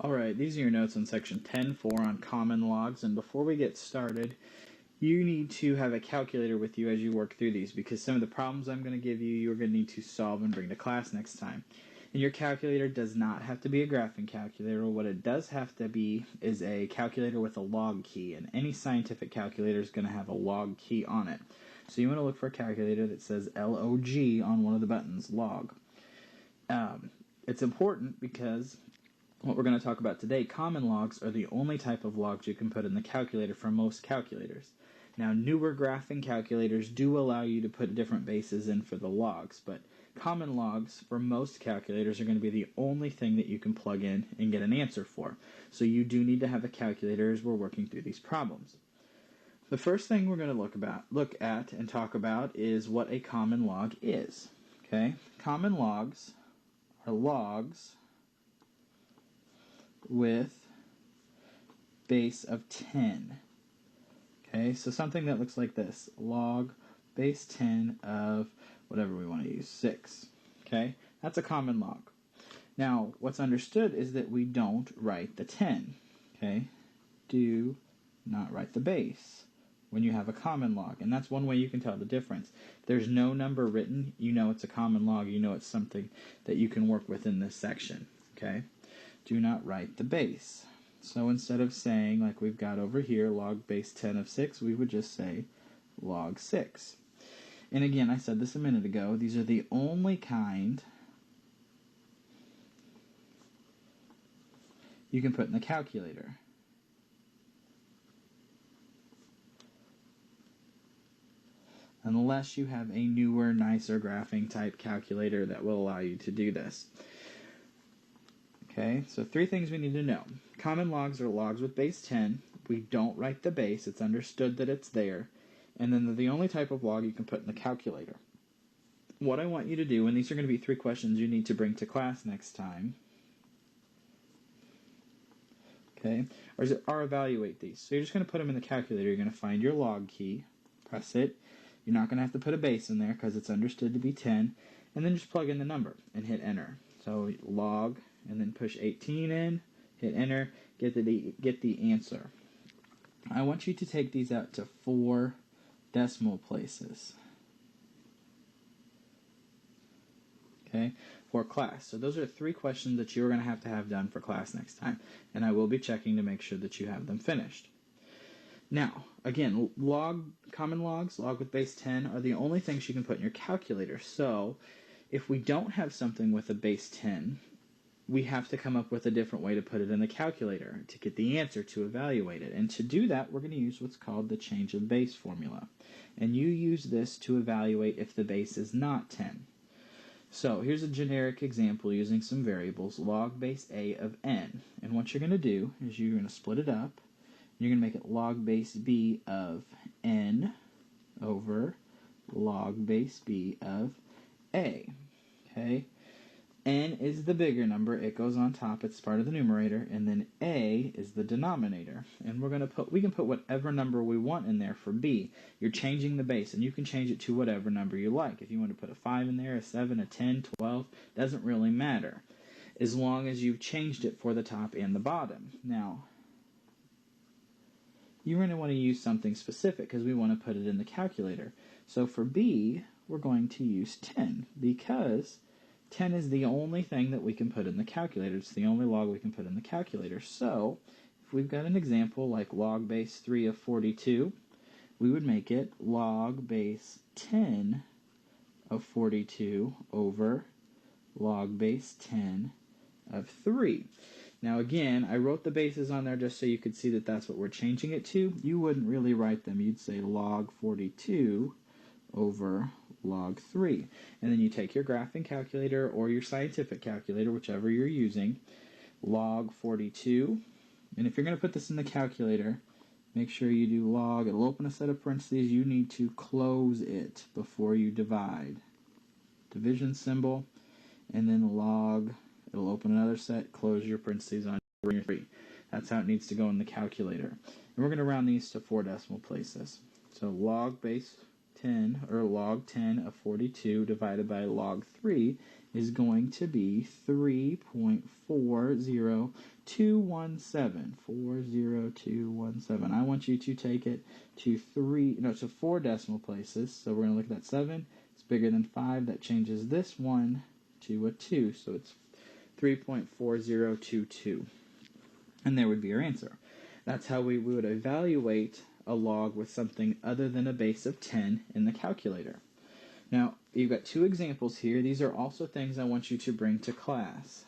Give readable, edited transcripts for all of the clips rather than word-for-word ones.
Alright, these are your notes on section 10.4 on common logs, and before we get started, you need to have a calculator with you as you work through these, because some of the problems I'm going to give you, you're going to need to solve and bring to class next time. And your calculator does not have to be a graphing calculator. What it does have to be is a calculator with a log key, and any scientific calculator is going to have a log key on it. So you want to look for a calculator that says LOG on one of the buttons, log. It's important because what we're going to talk about today, common logs are the only type of logs you can put in the calculator for most calculators. Now, newer graphing calculators do allow you to put different bases in for the logs, but common logs for most calculators are going to be the only thing that you can plug in and get an answer for. So you do need to have a calculator as we're working through these problems. The first thing we're going to look at and talk about is what a common log is. Okay? Common logs are logs with base of 10. Okay, so something that looks like this, log base 10 of whatever we want to use, 6. Okay, that's a common log. Now, what's understood is that we don't write the 10. Okay, do not write the base when you have a common log, and that's one way you can tell the difference. If there's no number written, you know it's a common log, you know it's something that you can work with in this section. Okay, do not write the base. So instead of saying, like we've got over here, log base 10 of 6, we would just say log 6. And again, I said this a minute ago, these are the only kind you can put in the calculator. Unless you have a newer, nicer graphing type calculator that will allow you to do this. Okay, so 3 things we need to know. Common logs are logs with base 10. We don't write the base. It's understood that it's there. And then they're the only type of log you can put in the calculator. What I want you to do, and these are going to be 3 questions you need to bring to class next time, okay, are evaluate these. So you're just going to put them in the calculator. You're going to find your log key, press it. You're not going to have to put a base in there because it's understood to be 10. And then just plug in the number and hit enter. So log, and then push 18 in, hit enter, get the answer. I want you to take these out to 4 decimal places. Okay, for class. So those are 3 questions that you're going to have done for class next time, and I will be checking to make sure that you have them finished. Now, again, common logs, log with base 10, are the only things you can put in your calculator. So if we don't have something with a base 10, we have to come up with a different way to put it in the calculator to get the answer to evaluate it. And to do that, we're going to use what's called the change of base formula. And you use this to evaluate if the base is not 10. So here's a generic example using some variables, log base a of n. And what you're going to do is you're going to split it up. You're going to make it log base b of n over log base b of a. Okay? N is the bigger number. It goes on top. It's part of the numerator. And then a is the denominator. And we can put whatever number we want in there for b. You're changing the base, and you can change it to whatever number you like. If you want to put a 5 in there, a 7, a 10, 12, doesn't really matter, as long as you've changed it for the top and the bottom. Now, you're going to want to use something specific because we want to put it in the calculator. So for b, we're going to use 10 because 10 is the only thing that we can put in the calculator. It's the only log we can put in the calculator. So if we've got an example like log base 3 of 42, we would make it log base 10 of 42 over log base 10 of 3. Now again, I wrote the bases on there just so you could see that that's what we're changing it to. You wouldn't really write them. You'd say log 42 over log 3. And then you take your graphing calculator or your scientific calculator, whichever you're using, log 42. And if you're going to put this in the calculator, make sure you do log. It'll open a set of parentheses. You need to close it before you divide. Division symbol, and then log. It'll open another set, close your parentheses on your 3. That's how it needs to go in the calculator. And we're going to round these to 4 decimal places. So log base 10 or log 10 of 42 divided by log 3 is going to be 3.40217. 40217. I want you to take it to 4 decimal places. So we're going to look at that 7. It's bigger than 5. That changes this 1 to a 2. So it's 3.4022. And there would be your answer. That's how we would evaluate a log with something other than a base of 10 in the calculator. Now, you've got 2 examples here. These are also things I want you to bring to class.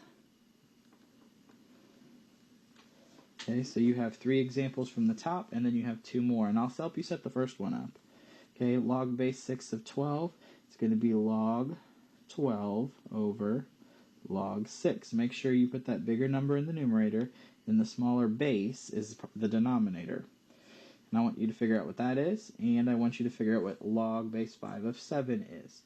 Okay, so you have 3 examples from the top, and then you have 2 more, and I'll help you set the first one up. Okay, log base 6 of 12, it's going to be log 12 over log 6. Make sure you put that bigger number in the numerator, and the smaller base is the denominator. And I want you to figure out what that is, and I want you to figure out what log base 5 of 7 is.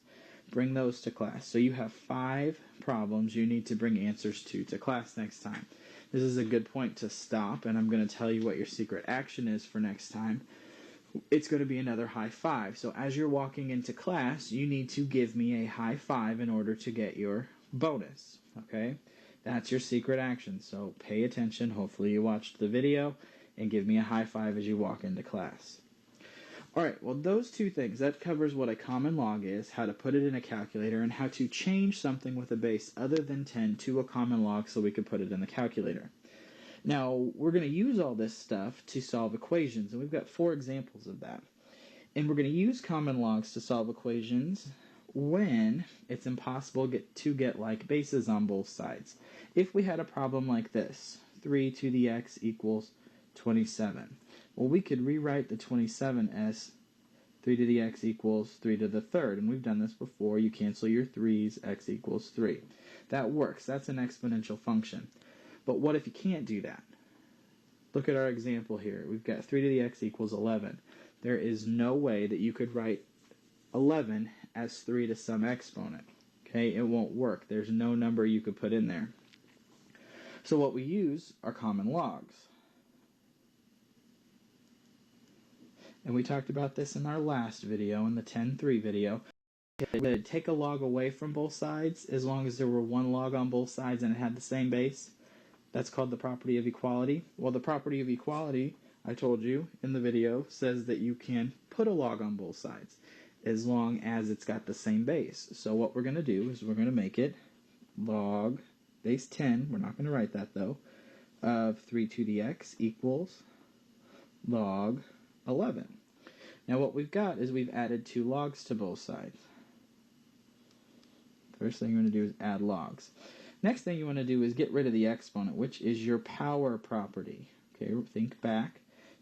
Bring those to class. So you have 5 problems you need to bring answers to class next time. This is a good point to stop, and I'm going to tell you what your secret action is for next time. It's going to be another high 5. So as you're walking into class, you need to give me a high 5 in order to get your bonus. Okay? That's your secret action. So pay attention. Hopefully you watched the video, and give me a high 5 as you walk into class. Alright, well those 2 things, that covers what a common log is, how to put it in a calculator, and how to change something with a base other than 10 to a common log so we could put it in the calculator. Now, we're going to use all this stuff to solve equations, and we've got 4 examples of that. And we're going to use common logs to solve equations when it's impossible to get like bases on both sides. If we had a problem like this, 3 to the x equals 27. Well, we could rewrite the 27 as 3 to the x equals 3 to the third, and we've done this before. You cancel your 3's, x equals 3. That works. That's an exponential function. But what if you can't do that? Look at our example here. We've got 3 to the x equals 11. There is no way that you could write 11 as 3 to some exponent. Okay, it won't work. There's no number you could put in there. So what we use are common logs. And we talked about this in our last video, in the 10.3 video. Would take a log away from both sides as long as there were one log on both sides and it had the same base. That's called the property of equality. Well, the property of equality, I told you in the video, says that you can put a log on both sides as long as it's got the same base. So what we're going to do is we're going to make it log base 10, we're not going to write that though, of 3 to the x equals log 11. Now what we've got is we've added 2 logs to both sides. First thing you're going to do is add logs. Next thing you want to do is get rid of the exponent, which is your power property. Okay, think back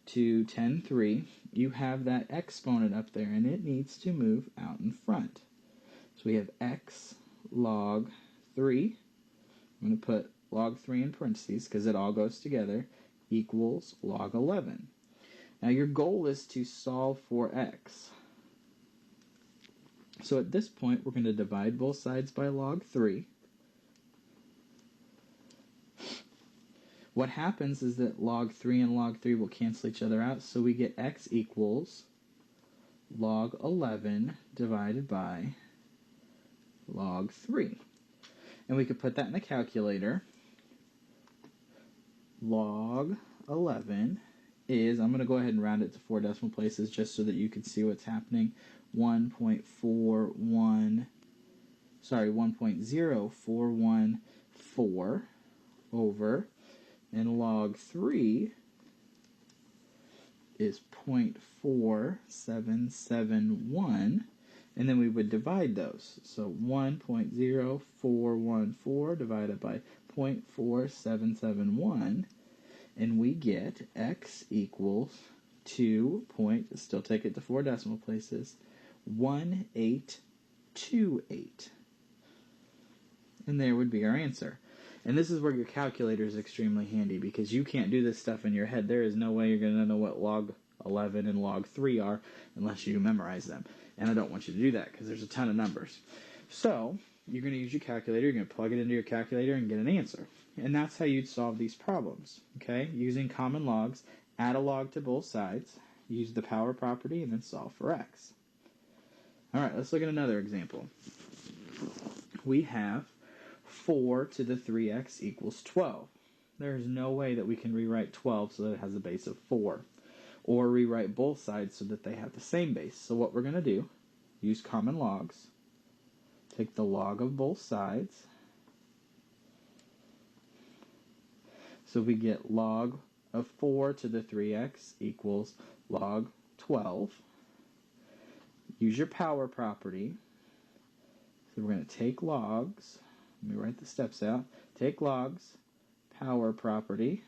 to 10.3. You have that exponent up there, and it needs to move out in front. So we have x log 3. I'm going to put log 3 in parentheses because it all goes together, equals log 11. Now your goal is to solve for x. So at this point, we're going to divide both sides by log 3. What happens is that log 3 and log 3 will cancel each other out, so we get x equals log 11 divided by log 3. And we could put that in the calculator. Log 11 is, I'm going to go ahead and round it to 4 decimal places just so that you can see what's happening. 1.0414 over, and log 3 is 0.4771, and then we would divide those. So 1.0414 divided by 0.4771, and we get x equals 2. Still take it to 4 decimal places, 1828. And there would be our answer. And this is where your calculator is extremely handy, because you can't do this stuff in your head. There is no way you're going to know what log 11 and log 3 are unless you memorize them. And I don't want you to do that because there's a ton of numbers. So you're going to use your calculator. You're going to plug it into your calculator and get an answer. And that's how you'd solve these problems. Okay? Using common logs, add a log to both sides, use the power property, and then solve for x. All right, let's look at another example. We have 4 to the 3x equals 12. There's no way that we can rewrite 12 so that it has a base of 4, or rewrite both sides so that they have the same base. So what we're going to do, use common logs, take the log of both sides. So we get log of 4 to the 3x equals log 12. Use your power property. So we're going to take logs. Let me write the steps out. Take logs, power property.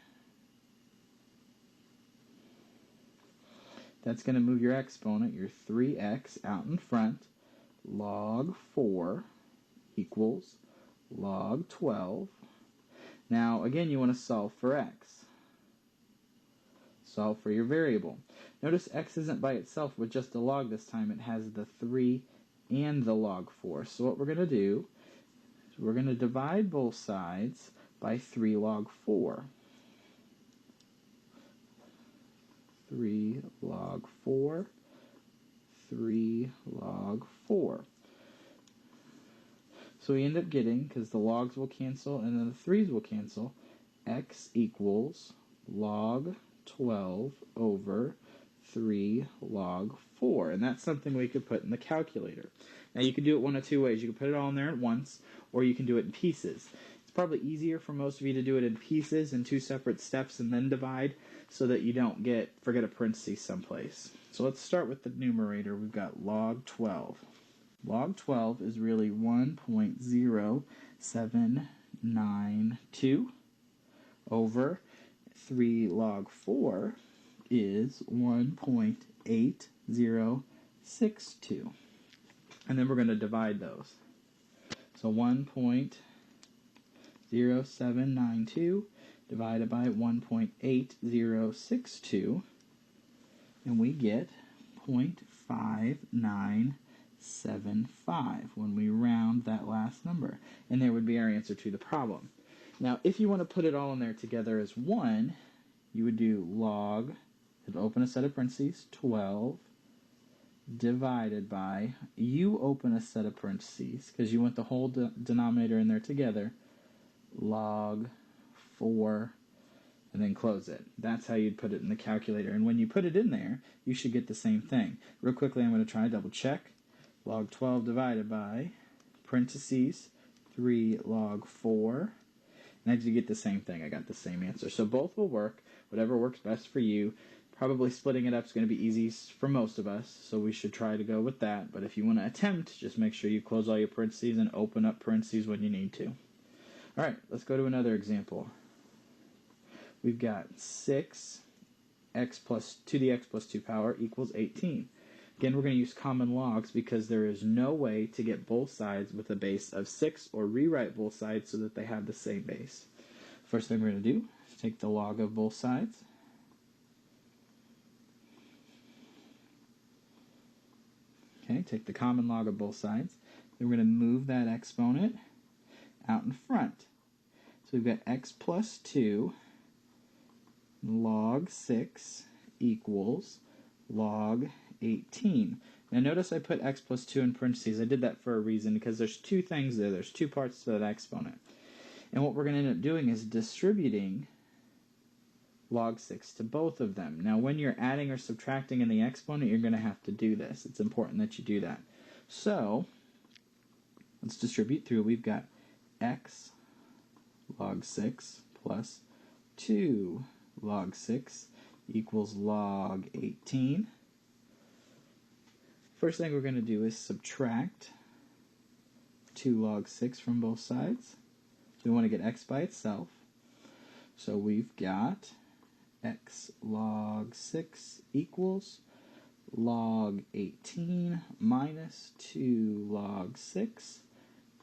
That's going to move your exponent, your 3x, out in front. Log 4 equals log 12. Now, again, you want to solve for x. Solve for your variable. Notice x isn't by itself with just a log this time. It has the 3 and the log 4. So what we're going to do is we're going to divide both sides by 3 log 4. 3 log 4, 3 log 4. So we end up getting, because the logs will cancel and then the 3's will cancel, x equals log 12 over 3 log 4. And that's something we could put in the calculator. Now you can do it one of two ways. You can put it all in there at once, or you can do it in pieces. It's probably easier for most of you to do it in pieces in 2 separate steps and then divide, so that you don't forget a parenthesis someplace. So let's start with the numerator. We've got log 12. Log 12 is really 1.0792 over 3 log 4 is 1.8062. And then we're going to divide those. So 1.0792 divided by 1.8062, and we get 0.5975 when we round that last number. And there would be our answer to the problem. Now, if you want to put it all in there together as 1, you would do log, open a set of parentheses, 12, divided by, you open a set of parentheses, because you want the whole denominator in there together, log 4, and then close it. That's how you'd put it in the calculator. And when you put it in there, you should get the same thing. Real quickly, I'm going to try double check. Log 12 divided by, parentheses, 3 log 4. And I did get the same thing. I got the same answer. So both will work. Whatever works best for you. Probably splitting it up is going to be easy for most of us, so we should try to go with that. But if you want to attempt, just make sure you close all your parentheses and open up parentheses when you need to. All right, let's go to another example. We've got 6x to the x plus 2 power equals 18. Again, we're going to use common logs because there is no way to get both sides with a base of 6 or rewrite both sides so that they have the same base. First thing we're going to do is take the log of both sides. Okay, take the common log of both sides. Then we're going to move that exponent out in front. So we've got x plus 2 log 6 equals log 18. Now notice I put x plus 2 in parentheses. I did that for a reason because there's 2 things there. There's 2 parts to that exponent. And what we're going to end up doing is distributing log 6 to both of them. Now when you're adding or subtracting in the exponent, you're going to have to do this. It's important that you do that. So let's distribute through. We've got x log 6 plus 2 log 6 equals log 18. First thing we're going to do is subtract 2 log 6 from both sides. So we want to get x by itself. So we've got x log 6 equals log 18 minus 2 log 6.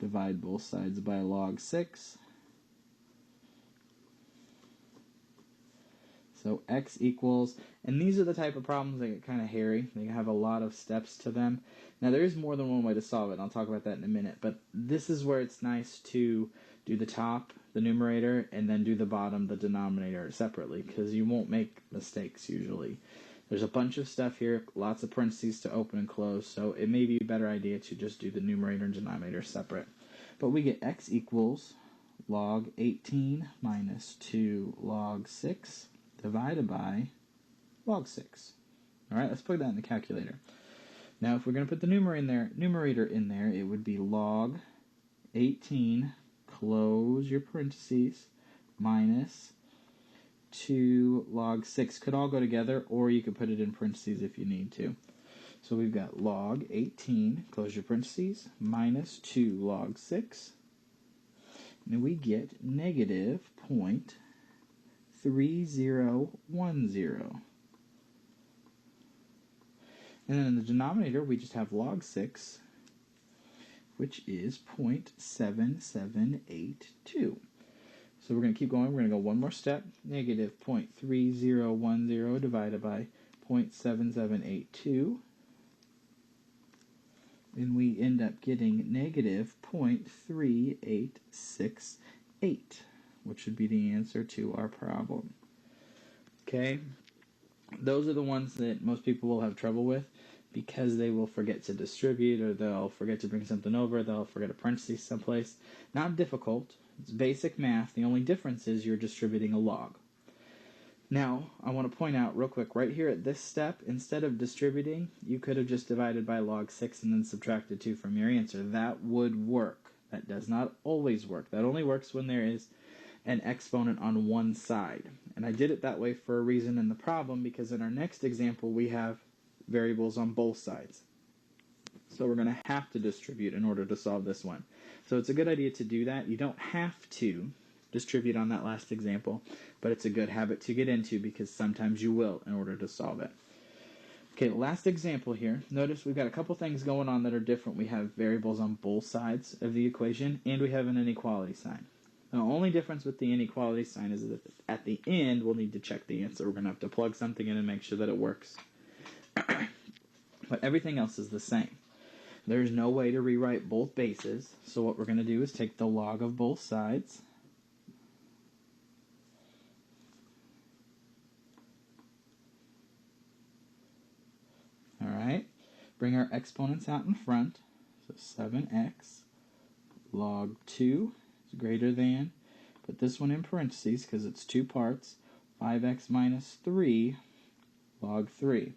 Divide both sides by log 6. So x equals, and these are the type of problems that get kind of hairy. They have a lot of steps to them. Now there is more than one way to solve it, and I'll talk about that in a minute, but this is where it's nice to do the top, the numerator, and then do the bottom, the denominator, separately, because you won't make mistakes usually. There's a bunch of stuff here, lots of parentheses to open and close, so it may be a better idea to just do the numerator and denominator separate. But we get x equals log 18 minus 2 log 6 divided by log 6. All right, let's plug that in the calculator. Now, if we're going to put the numerator in there, it would be log 18, close your parentheses, minus 2 log 6. Could all go together, or you could put it in parentheses if you need to. So we've got log 18, close your parentheses, minus 2 log 6. And we get negative 0.3010. And then in the denominator, we just have log 6, which is 0.7782. So we're going to keep going. We're going to go one more step. Negative 0.3010 divided by 0.7782. And we end up getting negative 0.3868, which would be the answer to our problem. Okay? Those are the ones that most people will have trouble with because they will forget to distribute, or they'll forget to bring something over, they'll forget a parenthesis someplace. Not difficult. It's basic math. The only difference is you're distributing a log. Now, I want to point out real quick, right here at this step, instead of distributing, you could have just divided by log 6 and then subtracted 2 from your answer. That would work. That does not always work. That only works when there is an exponent on one side. And I did it that way for a reason in the problem, because in our next example we have variables on both sides. So we're going to have to distribute in order to solve this one. So it's a good idea to do that. You don't have to distribute on that last example, but it's a good habit to get into because sometimes you will in order to solve it. Okay, last example here. Notice we've got a couple things going on that are different. We have variables on both sides of the equation, and we have an inequality sign. The only difference with the inequality sign is that at the end, we'll need to check the answer. We're going to have to plug something in and make sure that it works. But everything else is the same. There's no way to rewrite both bases, so what we're going to do is take the log of both sides. Alright, bring our exponents out in front. So 7x log 2 is greater than, put this one in parentheses because it's two parts, 5x minus 3 log 3.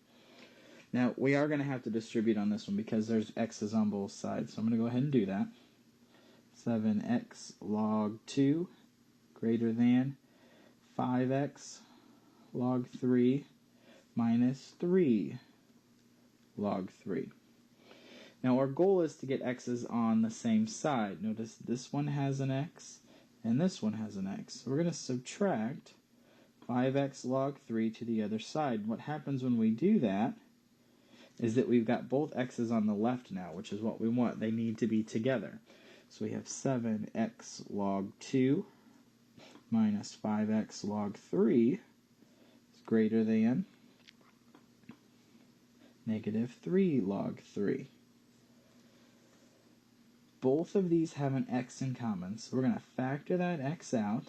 Now, we are going to have to distribute on this one because there's x's on both sides. So I'm going to go ahead and do that. 7x log 2 greater than 5x log 3 minus 3 log 3. Now, our goal is to get x's on the same side. Notice this one has an x and this one has an x. So we're going to subtract 5x log 3 to the other side. What happens when we do that is that we've got both x's on the left now, which is what we want. They need to be together. So we have 7x log 2 minus 5x log 3 is greater than negative 3 log 3. Both of these have an x in common, so we're going to factor that x out,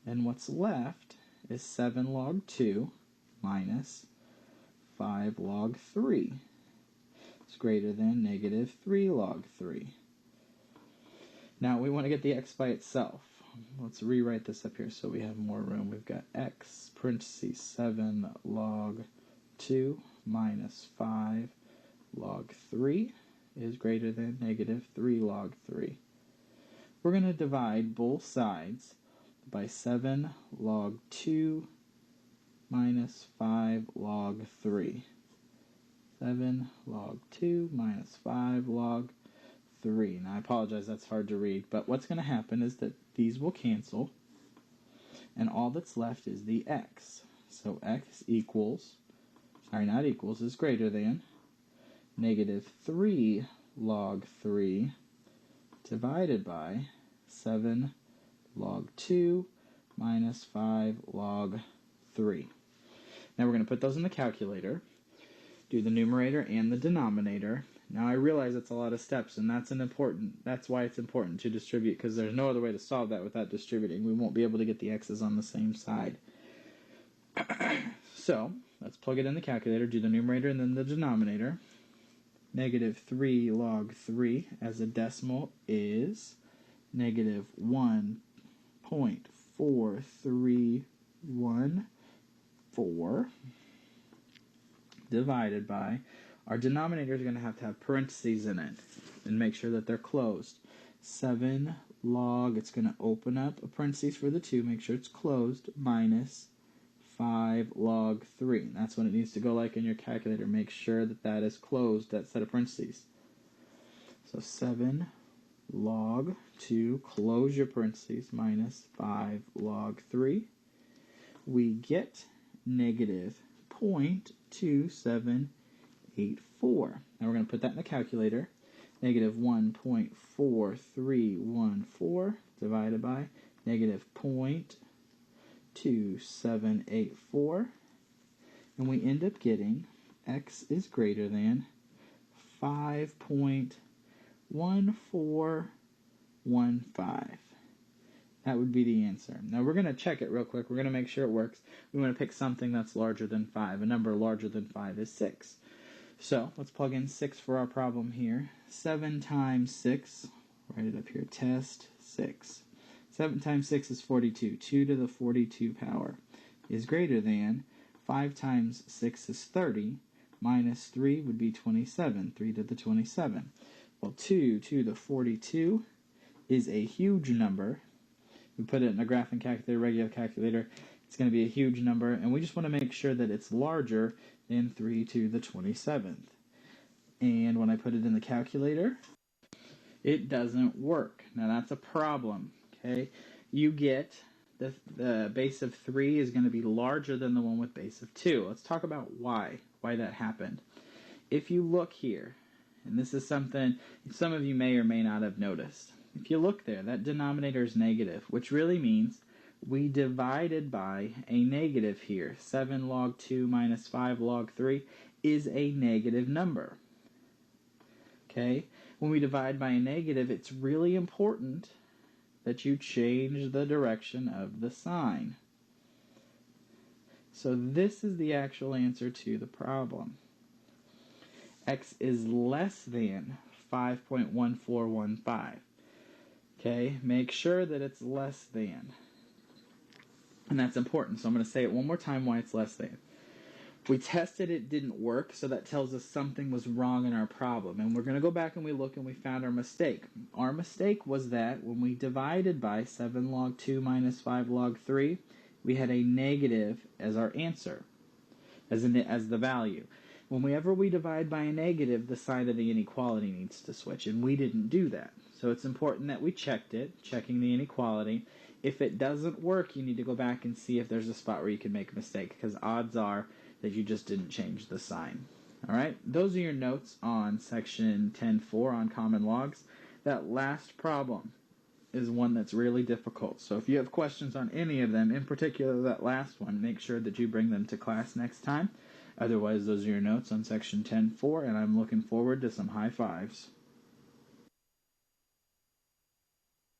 and what's left is 7 log 2 minus 5 log 3 is greater than negative 3 log 3. Now we want to get the x by itself. Let's rewrite this up here so we have more room. We've got x parentheses 7 log 2 minus 5 log 3 is greater than negative 3 log 3. We're going to divide both sides by 7 log 2 minus 5 log 3. 7 log 2 minus 5 log 3. Now I apologize, that's hard to read, but what's going to happen is that these will cancel, and all that's left is the x. So x equals, not equals, is greater than negative 3 log 3 divided by 7 log 2 minus 5 log 3. Now we're going to put those in the calculator, do the numerator and the denominator. Now I realize it's a lot of steps, and that's why it's important to distribute, because there's no other way to solve that without distributing. We won't be able to get the x's on the same side. So let's plug it in the calculator, do the numerator and then the denominator. Negative 3 log 3 as a decimal is negative 1.4314 divided by, our denominator is going to have parentheses in it and make sure that they're closed. 7 log, it's going to open up a parentheses for the 2, make sure it's closed, minus 5 log 3. That's what it needs to go like in your calculator. Make sure that that is closed, that set of parentheses. So 7 log 2, close your parentheses, minus 5 log 3. We get negative 0.2784. Now we're going to put that in the calculator. Negative 1.4314 divided by negative 0.2784. And we end up getting x is greater than 5.1415. That would be the answer. Now we're going to check it real quick. We're going to make sure it works. We want to pick something that's larger than 5. A number larger than 5 is 6. So let's plug in 6 for our problem here. 7 times 6, write it up here, test 6. 7 times 6 is 42. 2 to the 42 power is greater than 5 times 6 is 30. Minus 3 would be 27. 3 to the 27. Well, 2 to the 42 is a huge number. We put it in a graphing calculator, regular calculator. It's going to be a huge number, and we just want to make sure that it's larger than 3 to the 27th. And when I put it in the calculator, it doesn't work. Now that's a problem, okay? You get the base of 3 is going to be larger than the one with base of 2. Let's talk about why that happened. If you look here, and this is something some of you may or may not have noticed. If you look there, that denominator is negative, which really means we divided by a negative here. 7 log 2 minus 5 log 3 is a negative number. Okay? When we divide by a negative, it's really important that you change the direction of the sign. So this is the actual answer to the problem. X is less than 5.1415. Okay, make sure that it's less than. And that's important, so I'm going to say it one more time why it's less than. We tested it didn't work, so that tells us something was wrong in our problem. And we're going to go back and we look and we found our mistake. Our mistake was that when we divided by 7 log 2 minus 5 log 3, we had a negative as our answer, as the value. Whenever we divide by a negative, the sign of the inequality needs to switch, and we didn't do that. So it's important that we checked it, checking the inequality. If it doesn't work, you need to go back and see if there's a spot where you can make a mistake, because odds are that you just didn't change the sign. All right, those are your notes on section 10.4 on common logs. That last problem is one that's really difficult. So if you have questions on any of them, in particular that last one, make sure that you bring them to class next time. Otherwise, those are your notes on section 10.4, and I'm looking forward to some high fives.